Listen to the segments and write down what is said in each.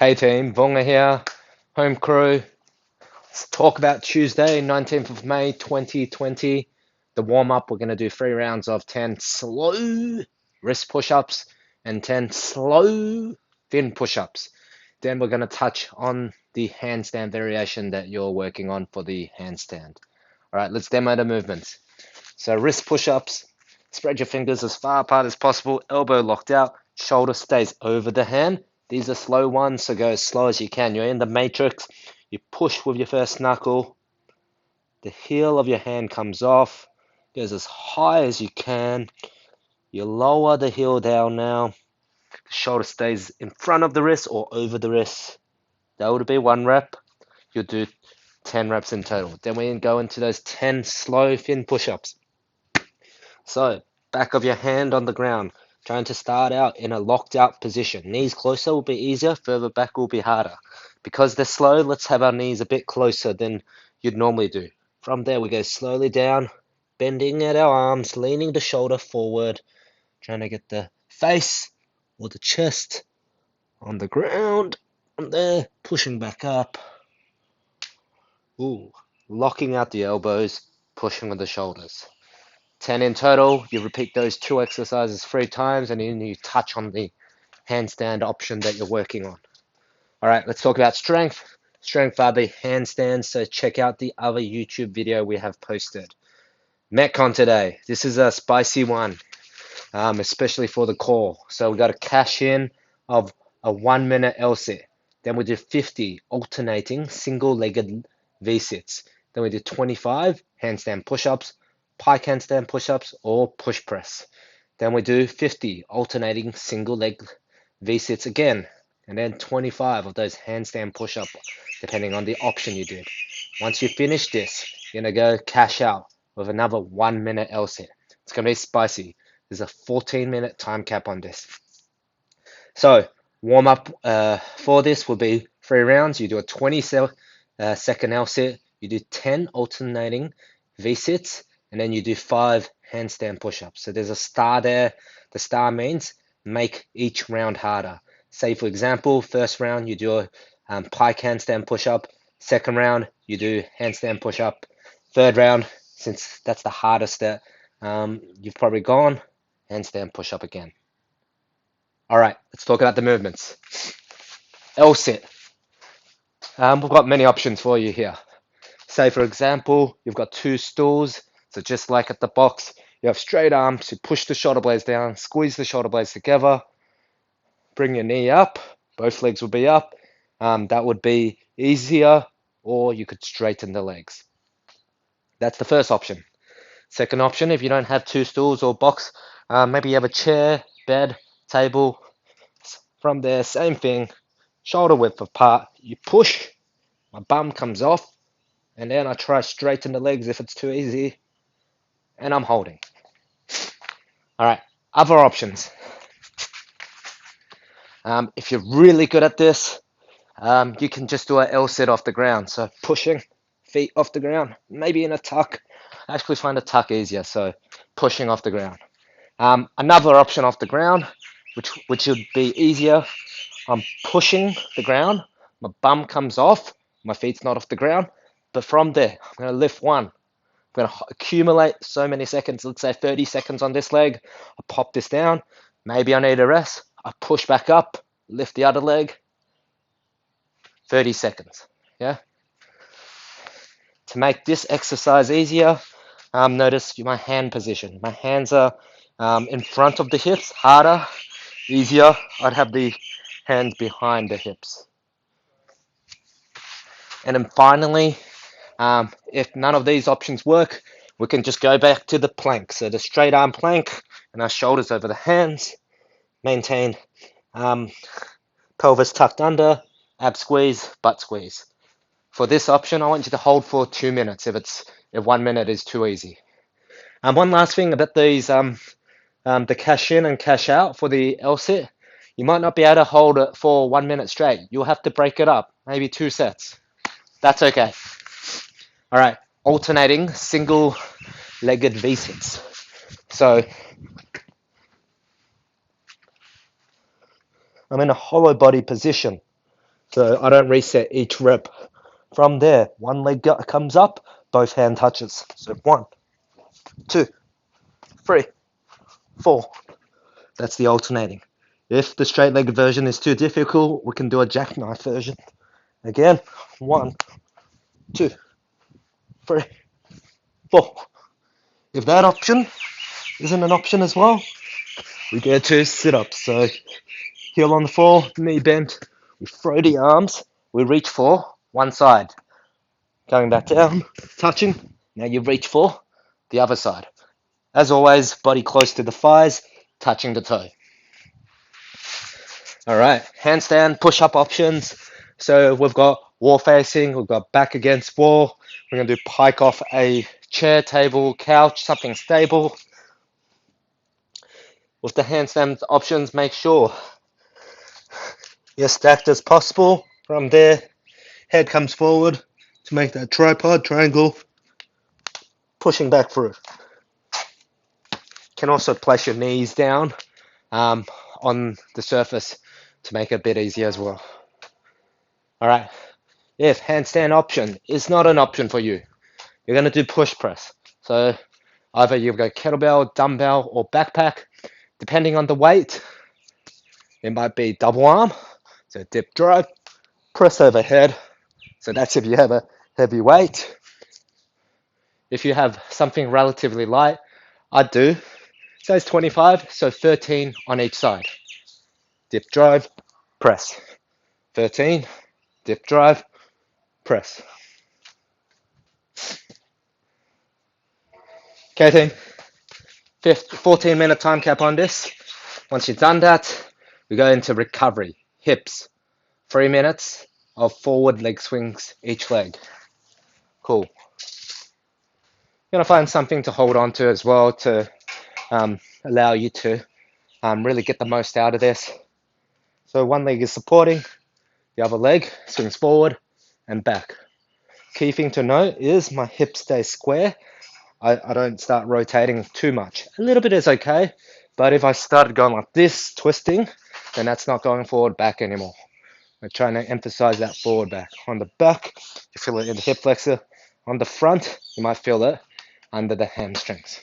Hey team, Vonga here, home crew. Let's talk about Tuesday, 19th of May, 2020. The warm-up, we're going to do 3 rounds of 10 slow wrist push-ups and 10 slow fin push-ups. Then we're going to touch on the handstand variation that you're working on for the handstand. All right, let's demo the movements. So wrist push-ups, spread your fingers as far apart as possible, elbow locked out, shoulder stays over the hand. These are slow ones, so go as slow as you can. You're in the matrix, you push with your first knuckle, the heel of your hand comes off, goes as high as you can. You lower the heel down now, the shoulder stays in front of the wrist or over the wrist. That would be 1 rep. You'll do 10 reps in total. Then we go into those 10 slow fin push-ups. So, back of your hand on the ground, trying to start out in a locked out position. Knees closer will be easier, further back will be harder. Because they're slow, let's have our knees a bit closer than you'd normally do. From there, we go slowly down, bending at our arms, leaning the shoulder forward, trying to get the face or the chest on the ground. From there, pushing back up. Ooh, locking out the elbows, pushing with the shoulders. 10 in total. You repeat those 2 exercises 3 times and then you touch on the handstand option that you're working on. All right, let's talk about strength. Strength are the handstands, so check out the other YouTube video we have posted. Metcon today. This is a spicy one, especially for the core. So we got a cash in of a 1 minute L sit. Then we do 50 alternating single-legged V-sits. Then we do 25 handstand push-ups, pike handstand push-ups, or push press. Then we do 50 alternating single leg V-sits again, and then 25 of those handstand push-up, depending on the option you did. Once you finish this, you're gonna go cash out with another 1 minute L sit. It's gonna be spicy. There's a 14-minute time cap on this. So warm up for this will be 3 rounds. You do a 20-second L sit. You do 10 alternating V-sits, and then you do 5 handstand push-ups. So there's a star there. The star means make each round harder. Say, for example, first round you do a pike handstand push-up. Second round you do handstand push-up. Third round, since that's the hardest that you've probably gone, handstand push-up again. All right, let's talk about the movements. L sit. We've got many options for you here. Say, for example, you've got 2 stools. So just like at the box, you have straight arms. You push the shoulder blades down, squeeze the shoulder blades together, bring your knee up. Both legs will be up. That would be easier, or you could straighten the legs. That's the first option. Second option, if you don't have 2 stools or box, maybe you have a chair, bed, table. From there, same thing, shoulder width apart. You push, my bum comes off, and then I try straighten the legs if it's too easy, and I'm holding. All right, other options. If you're really good at this, you can just do an L sit off the ground. So pushing, feet off the ground, maybe in a tuck. I actually find a tuck easier, so pushing off the ground. Another option off the ground, which would be easier. I'm pushing the ground, my bum comes off, my feet's not off the ground, but from there, I'm going to lift one. I'm going to accumulate so many seconds, let's say 30 seconds on this leg. I pop this down, maybe I need a rest. I push back up, lift the other leg, 30 seconds. Yeah. To make this exercise easier, notice my hand position. My hands are in front of the hips, harder, easier. I'd have the hands behind the hips. And then finally, if none of these options work, we can just go back to the plank. So the straight arm plank and our shoulders over the hands. Maintain pelvis tucked under, ab squeeze, butt squeeze. For this option, I want you to hold for 2 minutes if 1 minute is too easy. One last thing about these, the cash in and cash out for the L sit. You might not be able to hold it for 1 minute straight. You'll have to break it up, maybe 2 sets. That's okay. All right, alternating single-legged V-sits. So I'm in a hollow body position. So I don't reset each rep. From there, one leg comes up, both hand touches. So 1, 2, 3, 4. That's the alternating. If the straight legged version is too difficult, we can do a jackknife version. Again, 1, 2, 3, 4. If that option isn't an option as well, we go to sit-ups. So heel on the floor, knee bent, we throw the arms, we reach for one side. Going back down, touching, now you reach for the other side. As always, body close to the thighs, touching the toe. All right, handstand, push-up options. So we've got wall facing, we've got back against wall. We're going to do pike off a chair, table, couch, something stable. With the handstand options, make sure you're stacked as possible. From there, head comes forward to make that tripod, triangle, pushing back through. Can also place your knees down on the surface to make it a bit easier as well. All right, if handstand option is not an option for you, you're going to do push press. So either you've got kettlebell, dumbbell, or backpack. Depending on the weight, it might be double arm, so dip drive, press overhead. So that's if you have a heavy weight. If you have something relatively light, I do. Says 25, so 13 on each side. Dip drive, press. 13, dip drive, press. Okay, team. 14-minute time cap on this. Once you've done that, we go into recovery. Hips. 3 minutes of forward leg swings each leg. Cool. You're going to find something to hold on to as well to allow you to really get the most out of this. So one leg is supporting, the other leg swings forward and back. Key thing to note is my hips stay square. I don't start rotating too much. A little bit is okay, but if I started going like this, twisting, then that's not going forward back anymore. I'm trying to emphasize that forward back. On the back, you feel it in the hip flexor. On the front, you might feel it under the hamstrings.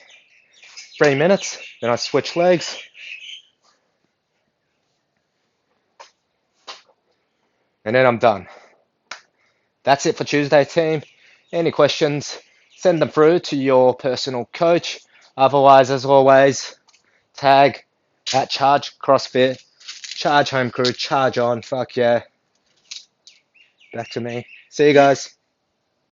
3 minutes, then I switch legs. And then I'm done. That's it for Tuesday, team. Any questions, send them through to your personal coach. Otherwise, as always, tag at Charge CrossFit, Charge Home Crew, Charge On. Fuck yeah. Back to me. See you guys.